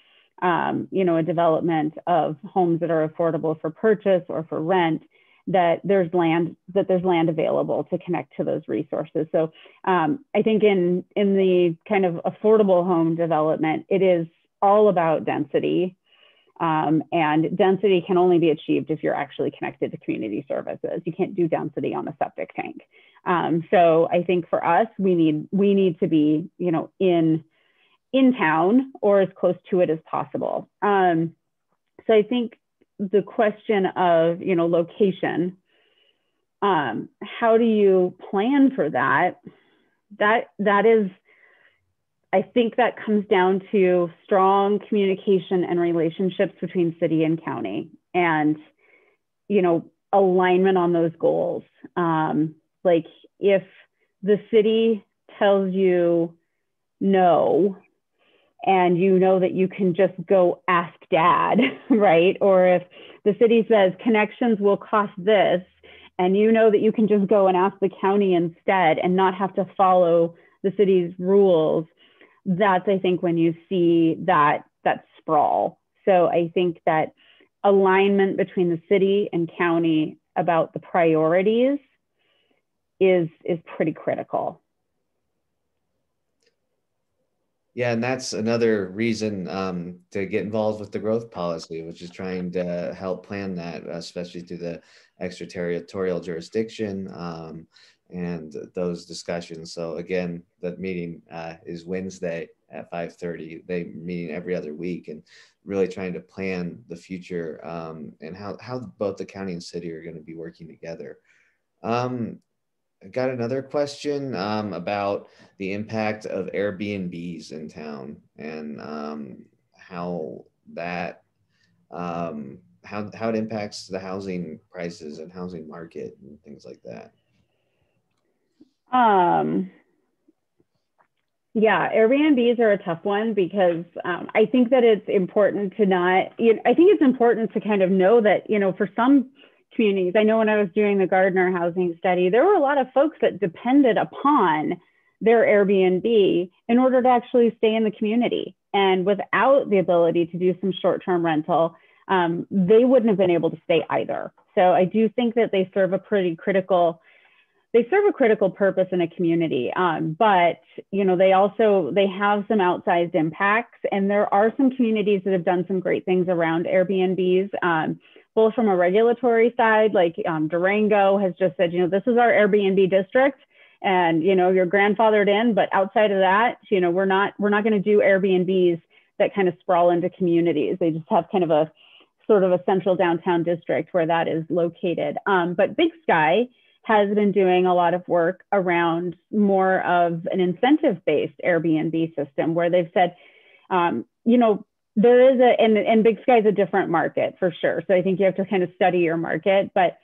you know, a development of homes that are affordable for purchase or for rent, that there's land available to connect to those resources. So I think in the kind of affordable home development, it is all about density. And density can only be achieved if you're actually connected to community services. You can't do density on a septic tank. So I think for us, we need to be, you know, in town or as close to it as possible. So I think the question of, you know, location, how do you plan for that? That is, I think that comes down to strong communication and relationships between city and county, and, you know, alignment on those goals. Like if the city tells you no, and you know that you can just go ask dad, right? Or if the city says connections will cost this, and you know that you can just go and ask the county instead and not have to follow the city's rules, that's, I think, when you see that sprawl. So I think that alignment between the city and county about the priorities is pretty critical. Yeah, and that's another reason to get involved with the growth policy, which is trying to help plan that, especially through the extraterritorial jurisdiction and those discussions. So again, the meeting is Wednesday at 5:30. They meeting every other week and really trying to plan the future and how both the county and city are going to be working together. I got another question about the impact of Airbnbs in town and how it impacts the housing prices and housing market and things like that. Yeah, Airbnbs are a tough one because I think that it's important to not, I think it's important to kind of know that, for some communities, I know when I was doing the Gardner housing study, there were a lot of folks that depended upon their Airbnb in order to actually stay in the community. And without the ability to do some short-term rental, they wouldn't have been able to stay either. So I do think that they serve a critical purpose in a community, but they have some outsized impacts, and there are some communities that have done some great things around Airbnbs, both from a regulatory side, like Durango has just said, this is our Airbnb district, and you're grandfathered in, but outside of that, we're not going to do Airbnbs that kind of sprawl into communities. They just have kind of a sort of a central downtown district where that is located. But Big Sky has been doing a lot of work around more of an incentive-based Airbnb system where they've said, there is and Big Sky is a different market for sure. So I think you have to kind of study your market, but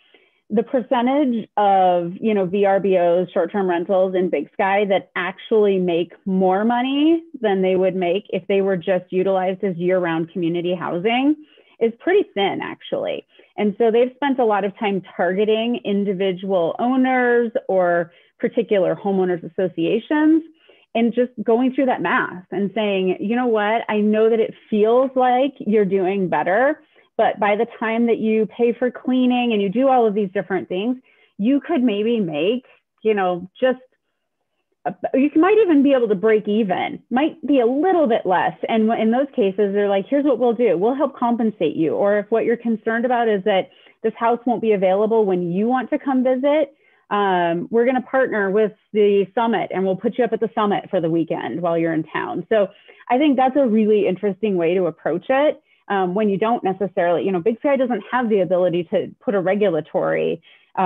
the percentage of, VRBOs, short-term rentals in Big Sky that actually make more money than they would make if they were just utilized as year-round community housing is pretty thin, actually. And so they've spent a lot of time targeting individual owners or particular homeowners associations and just going through that math and saying, you know what, I know that it feels like you're doing better, but by the time that you pay for cleaning and you do all of these different things, you could maybe make, you might even be able to break even, might be a little bit less. And in those cases, they're like, here's what we'll do. We'll help compensate you. Or if what you're concerned about is that this house won't be available when you want to come visit, we're going to partner with the summit and we'll put you up at the summit for the weekend while you're in town. So I think that's a really interesting way to approach it. When you don't necessarily, Big Sky doesn't have the ability to put a regulatory, they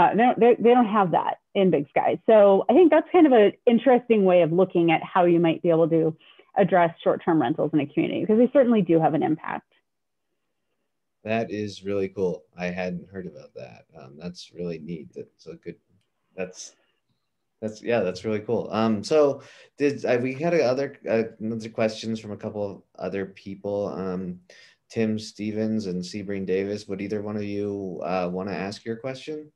don't have that in Big Sky. So I think that's kind of an interesting way of looking at how you might be able to address short-term rentals in a community, because they certainly do have an impact. That is really cool. I hadn't heard about that. That's really neat. That's a good, that's really cool. So we had other questions from a couple of other people. Tim Stevens and Sebring Davis, would either one of you want to ask your question?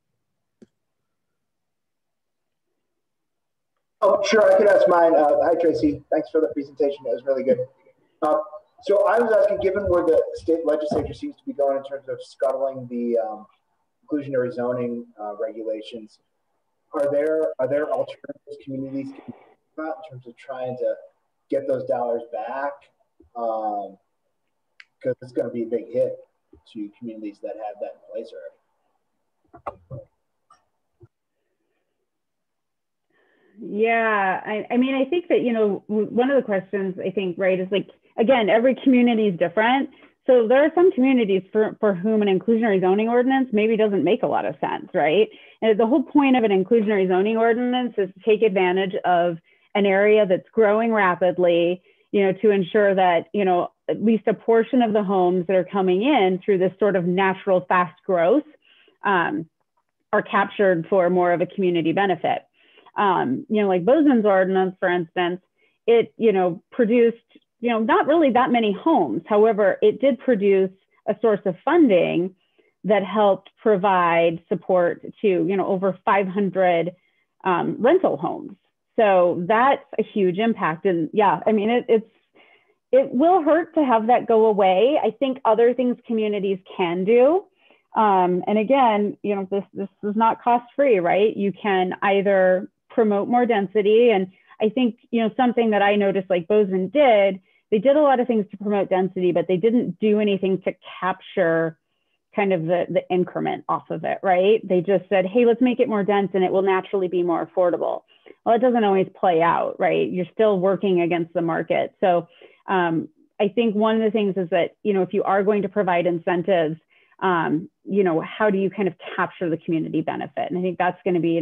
Oh, sure, I could ask mine. Hi, Tracy. Thanks for the presentation. It was really good. So I was asking, given where the state legislature seems to be going in terms of scuttling the inclusionary zoning regulations, are there alternatives communities can think about in terms of trying to get those dollars back? Because it's going to be a big hit to communities that have that in place already. Yeah, I mean, I think that, one of the questions I think, right, is like, again, every community is different. So there are some communities for whom an inclusionary zoning ordinance maybe doesn't make a lot of sense, right? And the whole point of an inclusionary zoning ordinance is to take advantage of an area that's growing rapidly, to ensure that, at least a portion of the homes that are coming in through this sort of natural fast growth are captured for more of a community benefit. Like Bozeman's ordinance, for instance, it, produced, not really that many homes. However, it did produce a source of funding that helped provide support to, over 500 rental homes. So that's a huge impact. And yeah, I mean, it will hurt to have that go away. I think other things communities can do. And again, this is not cost-free, right? You can either promote more density. And I think, something that I noticed like Bozeman did, they did a lot of things to promote density, but they didn't do anything to capture kind of the increment off of it, right? They just said, hey, let's make it more dense and it will naturally be more affordable. Well, it doesn't always play out, right? You're still working against the market. So I think one of the things is that, if you are going to provide incentives, how do you kind of capture the community benefit? And I think that's going to be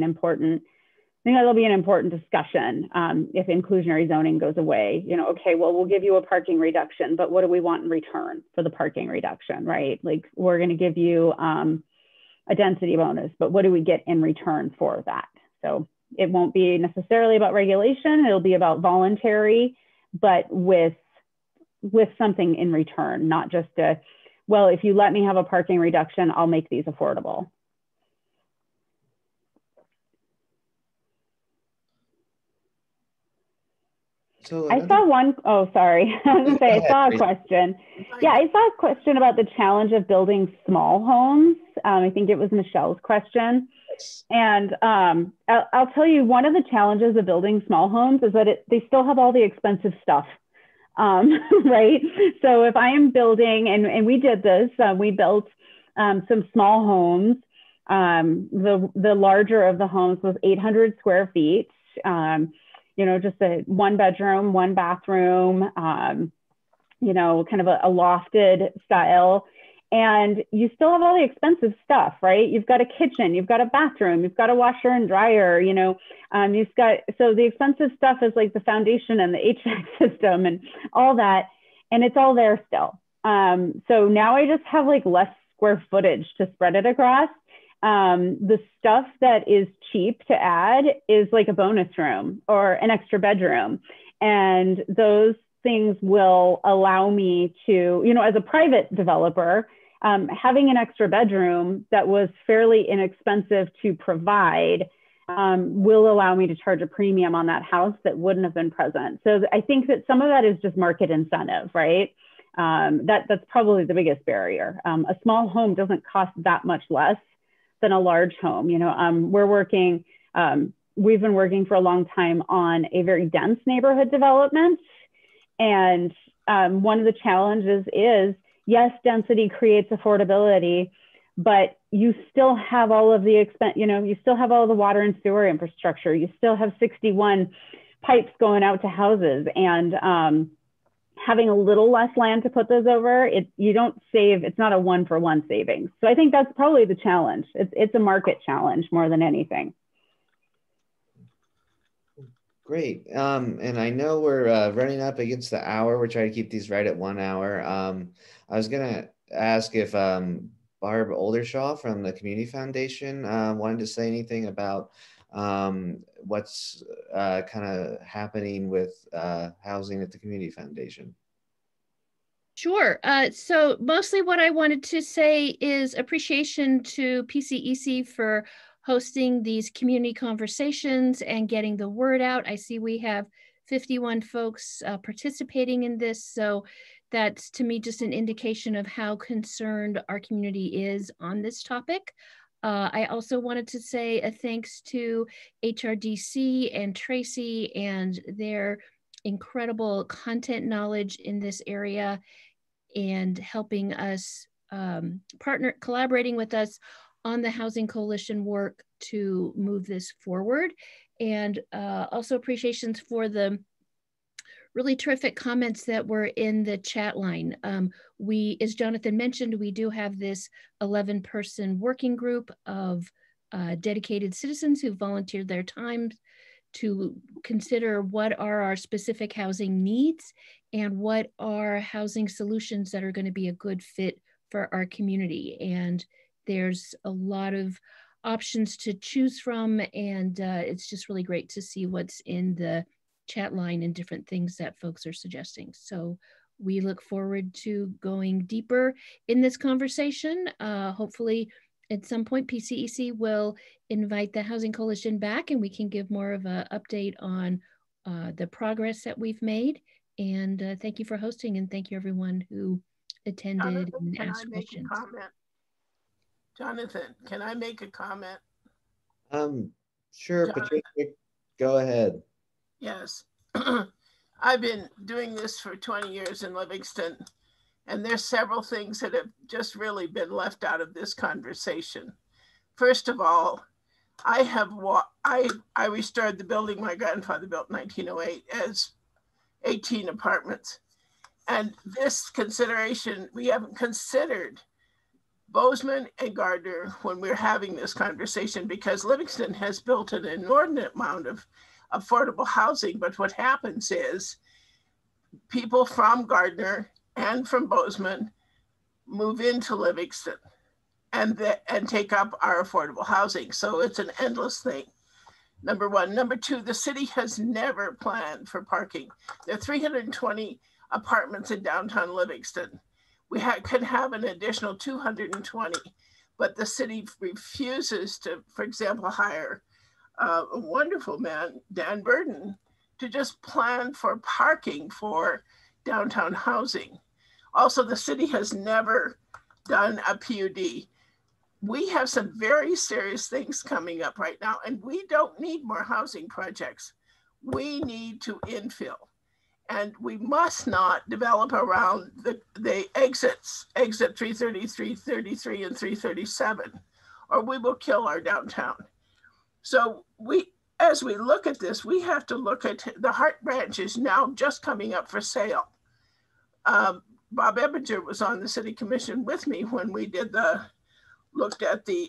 that'll be an important discussion if inclusionary zoning goes away. Okay, well, we'll give you a parking reduction, but what do we want in return for the parking reduction, right? Like, we're going to give you a density bonus, but what do we get in return for that? So It won't be necessarily about regulation. It'll be about voluntary, but with something in return, not just a, well, if you let me have a parking reduction, I'll make these affordable. So I saw one, oh, sorry. I was gonna say, I saw a question. Yeah, I saw a question about the challenge of building small homes. I think it was Michelle's question. And I'll tell you, one of the challenges of building small homes is that they still have all the expensive stuff, right? So if I am building, and we did this, we built some small homes. The larger of the homes was 800 square feet. You know, just a 1 bedroom, 1 bathroom, you know, kind of a lofted style. And you still have all the expensive stuff, right? You've got a kitchen, you've got a bathroom, you've got a washer and dryer, you know, you've got, so the expensive stuff is like the foundation and the HVAC system and all that, and it's all there still. So now I just have like less square footage to spread it across. The stuff that is cheap to add is like a bonus room or an extra bedroom. And those things will allow me to, you know, as a private developer, having an extra bedroom that was fairly inexpensive to provide will allow me to charge a premium on that house that wouldn't have been present. So I think that some of that is just market incentive, right? That's probably the biggest barrier. A small home doesn't cost that much less than a large home. You know, we've been working for a long time on a very dense neighborhood development. And one of the challenges is, yes, density creates affordability, but you still have all of the expense, you know, you still have all the water and sewer infrastructure. You still have 61 pipes going out to houses, and having a little less land to put those over, you don't save, it's not a 1-for-1 savings. So I think that's probably the challenge. It's a market challenge more than anything. Great. And I know we're running up against the hour. We're trying to keep these right at 1 hour. I was going to ask if Barb Oldershaw from the Community Foundation wanted to say anything about what's kind of happening with housing at the Community Foundation. Sure. So mostly what I wanted to say is appreciation to PCEC for hosting these community conversations and getting the word out. I see we have 51 folks participating in this. So that's, to me, just an indication of how concerned our community is on this topic. I also wanted to say a thanks to HRDC and Tracy and their incredible content knowledge in this area and helping us collaborating with us on the Housing Coalition work to move this forward. And also appreciations for the really terrific comments that were in the chat line. As Jonathan mentioned, we do have this 11-person working group of dedicated citizens who volunteered their time to consider what are our specific housing needs and what are housing solutions that are going to be a good fit for our community. And there's a lot of options to choose from, and it's just really great to see what's in the chat line and different things that folks are suggesting. So we look forward to going deeper in this conversation. Hopefully at some point PCEC will invite the Housing Coalition back and we can give more of an update on the progress that we've made. And thank you for hosting, and thank you everyone who attended and asked questions. Jonathan, can I make a comment? Sure, Patricia, go ahead. Yes. I've been doing this for 20 years in Livingston, and there's several things that have just really been left out of this conversation. First of all, I restored the building my grandfather built in 1908 as 18 apartments. And this consideration, we haven't considered Bozeman and Gardner when we're having this conversation, because Livingston has built an inordinate amount of affordable housing. But what happens is people from Gardner and from Bozeman move into Livingston and take up our affordable housing. So it's an endless thing. number one. Number two, the city has never planned for parking. There are 320 apartments in downtown Livingston. We could have an additional 220, but the city refuses to, for example, hire a wonderful man, Dan Burden, to just plan for parking for downtown housing. Also, the city has never done a PUD. We have some very serious things coming up right now, and we don't need more housing projects. We need to infill, and we must not develop around the exits, exit 330, 333, and 337, or we will kill our downtown. So as we look at this, we have to look at the Hart Branch is now just coming up for sale. Bob Ebinger was on the city commission with me when we looked at the,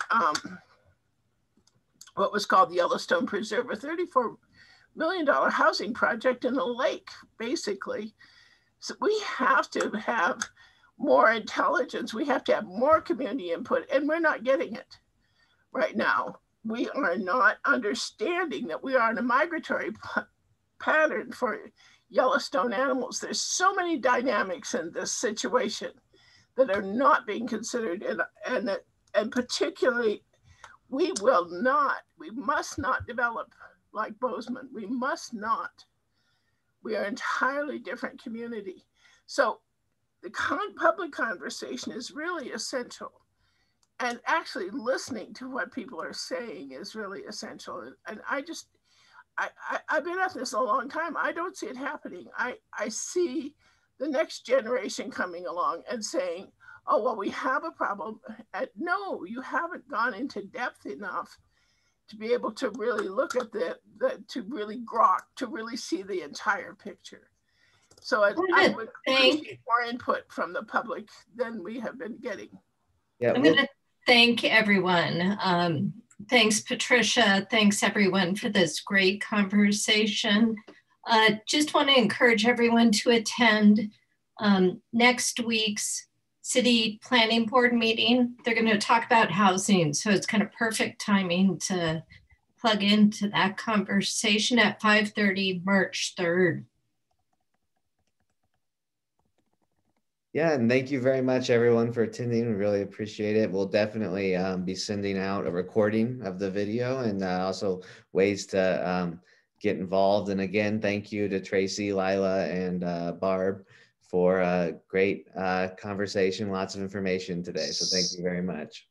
what was called the Yellowstone Preserve, a $34 million housing project in a lake, basically. So we have to have more intelligence. We have to have more community input, and we're not getting it right now. We are not understanding that we are in a migratory pattern for Yellowstone animals. There's so many dynamics in this situation that are not being considered, and particularly, we must not develop like Bozeman. We must not. We are an entirely different community. So the public conversation is really essential. And actually listening to what people are saying is really essential. And I've been at this a long time. I don't see it happening. I see the next generation coming along and saying, oh, well, we have a problem. And no, you haven't gone into depth enough to be able to really look at to really grok, to really see the entire picture. So I would appreciate more input from the public than we have been getting. Yeah, I'm going to thank everyone. Thanks, Patricia. Thanks, everyone, for this great conversation. Just want to encourage everyone to attend next week's City Planning Board meeting. They're going to talk about housing, so it's kind of perfect timing to plug into that conversation at 5:30, March 3rd. Yeah, and thank you very much, everyone, for attending. We really appreciate it. We'll definitely be sending out a recording of the video and also ways to get involved. And again, thank you to Tracy, Lila, and Barb for a great conversation, lots of information today. So thank you very much.